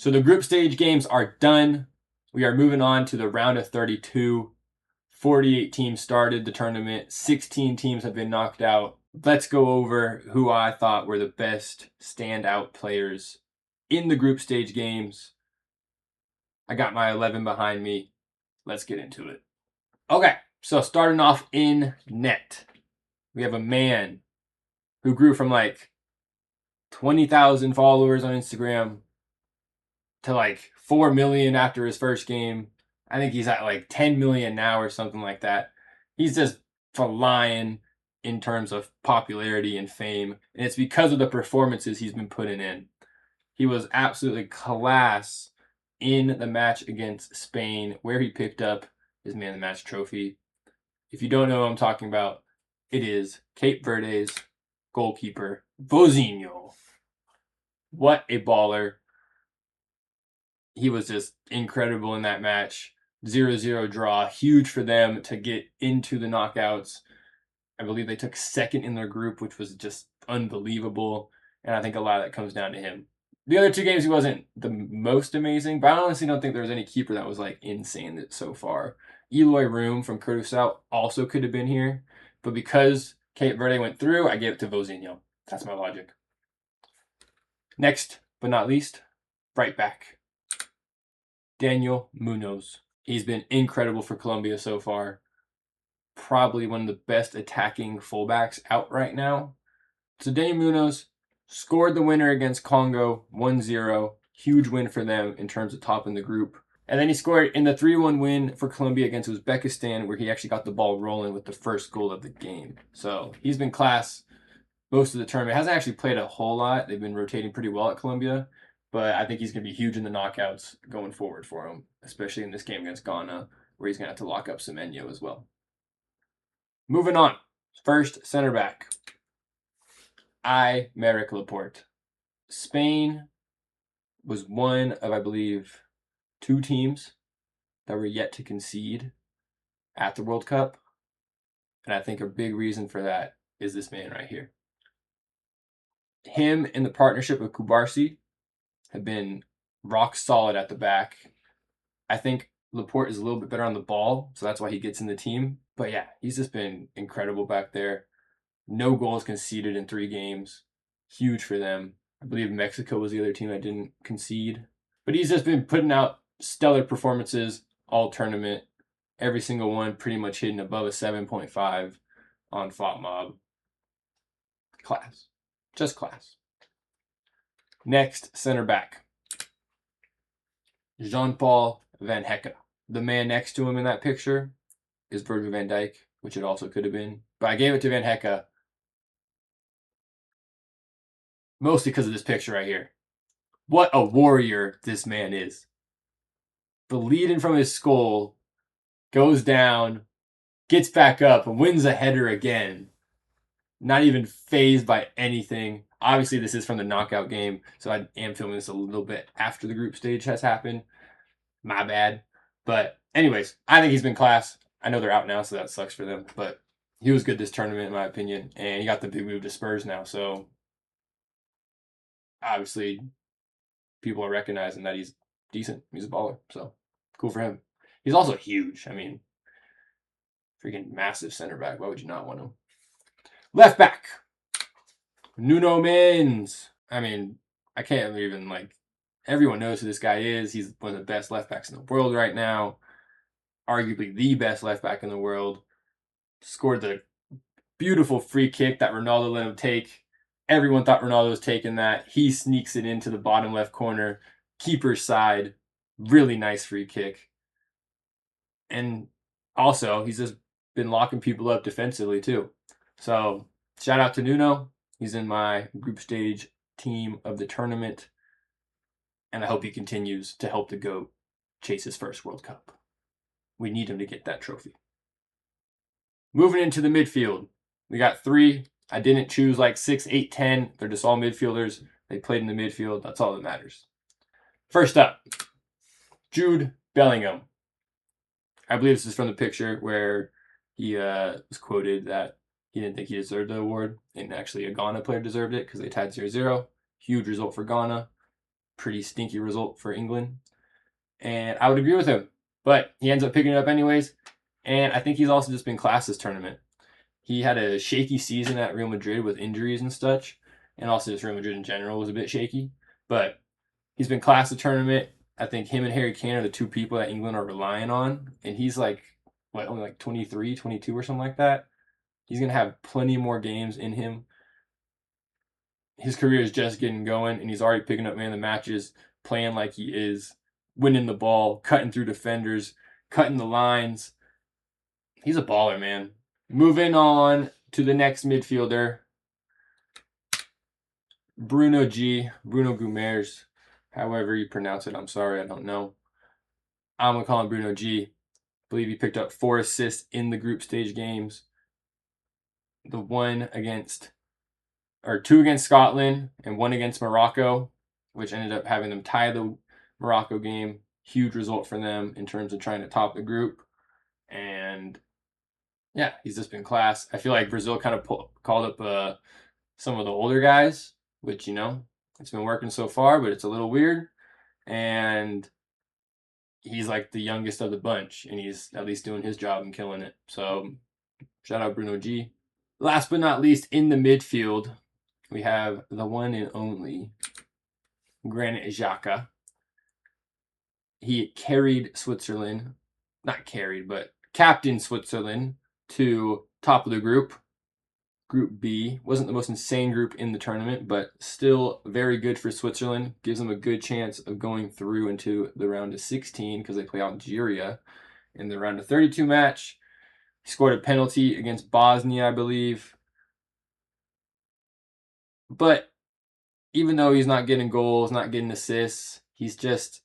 So the group stage games are done. We are moving on to the round of 32. 48 teams started the tournament. 16 teams have been knocked out. Let's go over who I thought were the best standout players in the group stage games. I got my 11 behind me. Let's get into it. Okay, so starting off in net, we have a man who grew from like 20,000 followers on Instagram to like 4 million after his first game. I think he's at like 10 million now or something like that. He's just flying in terms of popularity and fame, and it's because of the performances he's been putting in. He was absolutely class in the match against Spain, where he picked up his Man of the Match trophy. If you don't know what I'm talking about, it is Cape Verde's goalkeeper, Vozinho. What a baller. He was just incredible in that match. 0-0 draw, huge for them to get into the knockouts. I believe they took second in their group, which was just unbelievable. And I think a lot of that comes down to him. The other two games, he wasn't the most amazing, but I honestly don't think there was any keeper that was like insane so far. Eloy Room from Curaçao also could have been here, but because Cape Verde went through, I gave it to Vozinho. That's my logic. Next, but not least, right back. Daniel Munoz. He's been incredible for Colombia so far. Probably one of the best attacking fullbacks out right now. So Daniel Munoz scored the winner against Congo, 1-0. Huge win for them in terms of topping the group. And then he scored in the 3-1 win for Colombia against Uzbekistan, where he actually got the ball rolling with the first goal of the game. So he's been class most of the tournament. Hasn't actually played a whole lot. They've been rotating pretty well at Colombia. But I think he's going to be huge in the knockouts going forward for him, especially in this game against Ghana, where he's going to have to lock up Semenyo as well. Moving on. First center back. Aymeric Laporte. Spain was one of, I believe, 2 teams that were yet to concede at the World Cup. And I think a big reason for that is this man right here. Him in the partnership with Kubarsi have been rock solid at the back. I think Laporte is a little bit better on the ball, so that's why he gets in the team. But yeah, he's just been incredible back there. No goals conceded in 3 games. Huge for them. I believe Mexico was the other team that didn't concede. But he's just been putting out stellar performances all tournament. Every single one pretty much hitting above a 7.5 on FOTMob. Class. Just class. Next, center back. Jean-Paul Van Hecke. The man next to him in that picture is Virgil van Dijk, which it also could have been. But I gave it to Van Hecke mostly because of this picture right here. What a warrior this man is. Bleeding from his skull, goes down, gets back up, and wins a header again. Not even fazed by anything. Obviously, this is from the knockout game, so I am filming this a little bit after the group stage has happened. My bad. But anyways, I think he's been class. I know they're out now, so that sucks for them. But he was good this tournament, in my opinion. And he got the big move to Spurs now, so obviously people are recognizing that he's decent. He's a baller, so cool for him. He's also huge. I mean, freaking massive center back. Why would you not want him? Left back, Nuno Mendes. I mean, I can't even everyone knows who this guy is. He's one of the best left backs in the world right now. Arguably the best left back in the world. Scored the beautiful free kick that Ronaldo let him take. Everyone thought Ronaldo was taking that. He sneaks it into the bottom left corner. Keeper's side. Really nice free kick. And also, he's just been locking people up defensively too. So, shout out to Nuno. He's in my group stage team of the tournament. And I hope he continues to help the GOAT chase his first World Cup. We need him to get that trophy. Moving into the midfield. We got 3. I didn't choose 6, 8, 10. They're just all midfielders. They played in the midfield. That's all that matters. First up, Jude Bellingham. I believe this is from the picture where he was quoted that he didn't think he deserved the award. And actually, a Ghana player deserved it because they tied 0-0. Huge result for Ghana. pretty stinky result for England. And I would agree with him. But he ends up picking it up anyways. And I think he's also just been class this tournament. He had a shaky season at Real Madrid with injuries and such. And also just Real Madrid in general was a bit shaky. But he's been class the tournament. I think him and Harry Kane are the two people that England are relying on. And he's like, what, only like 23, 22 or something like that. He's going to have plenty more games in him. His career is just getting going, and he's already picking up man of the matches, playing like he is, winning the ball, cutting through defenders, cutting the lines. He's a baller, man. Moving on to the next midfielder, Bruno Guimaraes, however you pronounce it. I'm sorry, I don't know. I'm going to call him Bruno G. I believe he picked up 4 assists in the group stage games. The 2 against Scotland and 1 against Morocco, which ended up having them tie the Morocco game. Huge result for them in terms of trying to top the group. And yeah, he's just been class. I feel like Brazil kind of called up some of the older guys, which, it's been working so far, but it's a little weird. And he's like the youngest of the bunch, and he's at least doing his job and killing it. So shout out Bruno G. Last but not least, in the midfield, we have the one and only Granit Xhaka. He carried Switzerland, not carried, but captained Switzerland to top of the group. Group B wasn't the most insane group in the tournament, but still very good for Switzerland. Gives them a good chance of going through into the round of 16 because they play Algeria in the round of 32 match. He scored a penalty against Bosnia, I believe. But even though he's not getting goals, not getting assists, he's just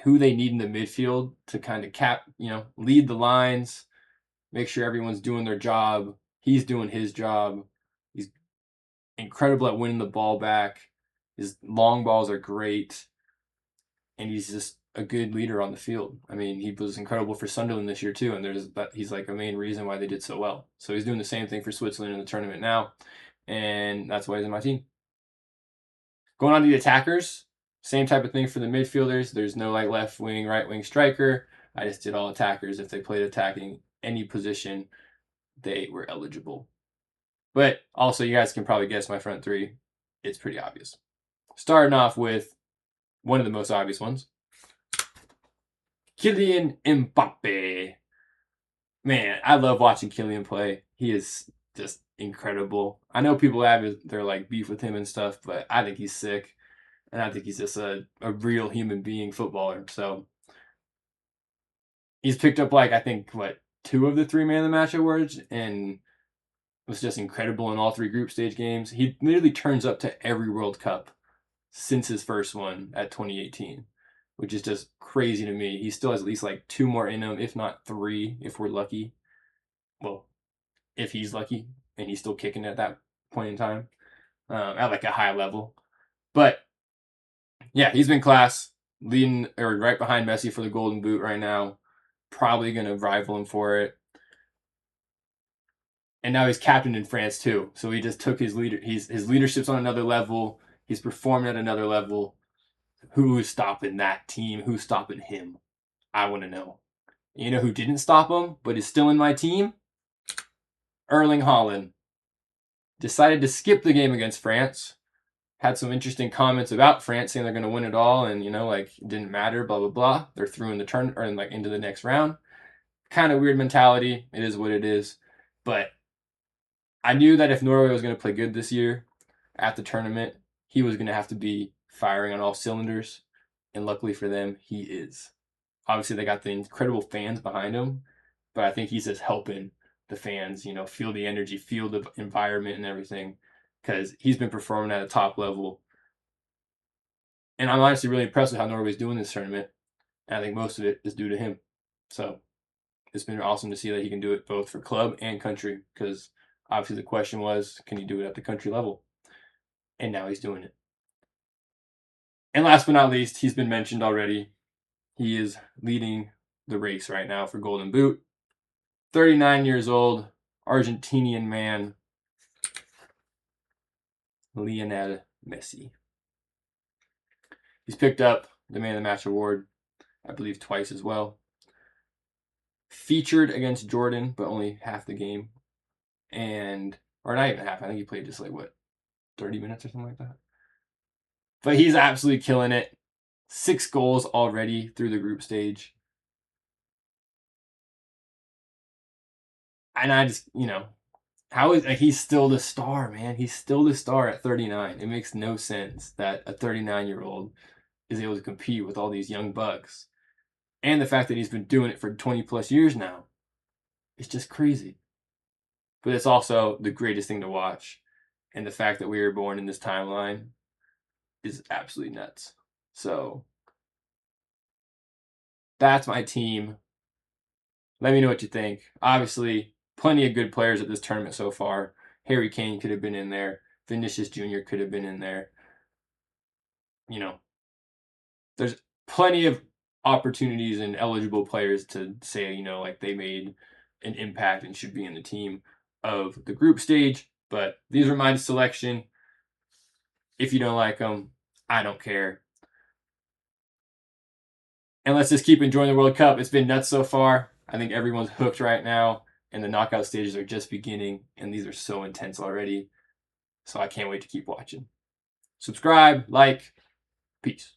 who they need in the midfield to kind of lead the lines, make sure everyone's doing their job. He's doing his job. He's incredible at winning the ball back. His long balls are great. And he's just a good leader on the field. I mean, he was incredible for Sunderland this year too, and he's like a main reason why they did so well. So he's doing the same thing for Switzerland in the tournament now, and that's why he's in my team. Going on to the attackers, same type of thing for the midfielders. There's no like left wing, right wing striker. I just did all attackers. If they played attacking any position, they were eligible. But also, you guys can probably guess my front three. It's pretty obvious. Starting off with one of the most obvious ones, Kylian Mbappe. Man, I love watching Kylian play. He is just incredible. I know people have their like beef with him and stuff, but I think he's sick. And I think he's just a real human being footballer. So he's picked up I think 2 of the 3 man of the match awards and was just incredible in all 3 group stage games. He literally turns up to every World Cup since his first one at 2018, which is just crazy to me. He still has at least 2 more in him, if not 3, if we're lucky. Well, if he's lucky and he's still kicking at that point in time at a high level. But yeah, he's been class, leading or right behind Messi for the Golden Boot right now. Probably going to rival him for it. And now he's captain in France too. So he just took his leadership's on another level. He's performing at another level. Who's stopping that team? Who's stopping him? I want to know. You know who didn't stop him, but is still in my team? Erling Haaland. Decided to skip the game against France. Had some interesting comments about France saying they're going to win it all and, it didn't matter, blah, blah, blah. They're through in the turn or into the next round. Kind of weird mentality. It is what it is. But I knew that if Norway was going to play good this year at the tournament, he was going to have to be firing on all cylinders. And luckily for them, he is. Obviously, they got the incredible fans behind him, but I think he's just helping the fans, feel the energy, feel the environment and everything, because he's been performing at a top level. And I'm honestly really impressed with how Norway's doing this tournament. And I think most of it is due to him. So it's been awesome to see that he can do it both for club and country, because obviously the question was, can he do it at the country level? And now he's doing it. And last but not least, he's been mentioned already. He is leading the race right now for Golden Boot. 39 years old, Argentinian man, Lionel Messi. He's picked up the Man of the Match award, I believe, twice as well. Featured against Jordan, but only half the game. Or not even half. I think he played just 30 minutes or something like that. But he's absolutely killing it. 6 goals already through the group stage. And I just, he's still the star, man. He's still the star at 39. It makes no sense that a 39-year-old is able to compete with all these young bucks. And the fact that he's been doing it for 20 plus years now. It's just crazy. But it's also the greatest thing to watch. And the fact that we were born in this timeline is absolutely nuts. So that's my team. Let me know what you think. Obviously, plenty of good players at this tournament so far. Harry Kane could have been in there. Vinicius Jr. could have been in there. There's plenty of opportunities and eligible players to say, they made an impact and should be in the team of the group stage. But these are my selection. If you don't like them, I don't care. And let's just keep enjoying the World Cup. It's been nuts so far. I think everyone's hooked right now, and the knockout stages are just beginning, and these are so intense already. So I can't wait to keep watching. Subscribe, like, peace.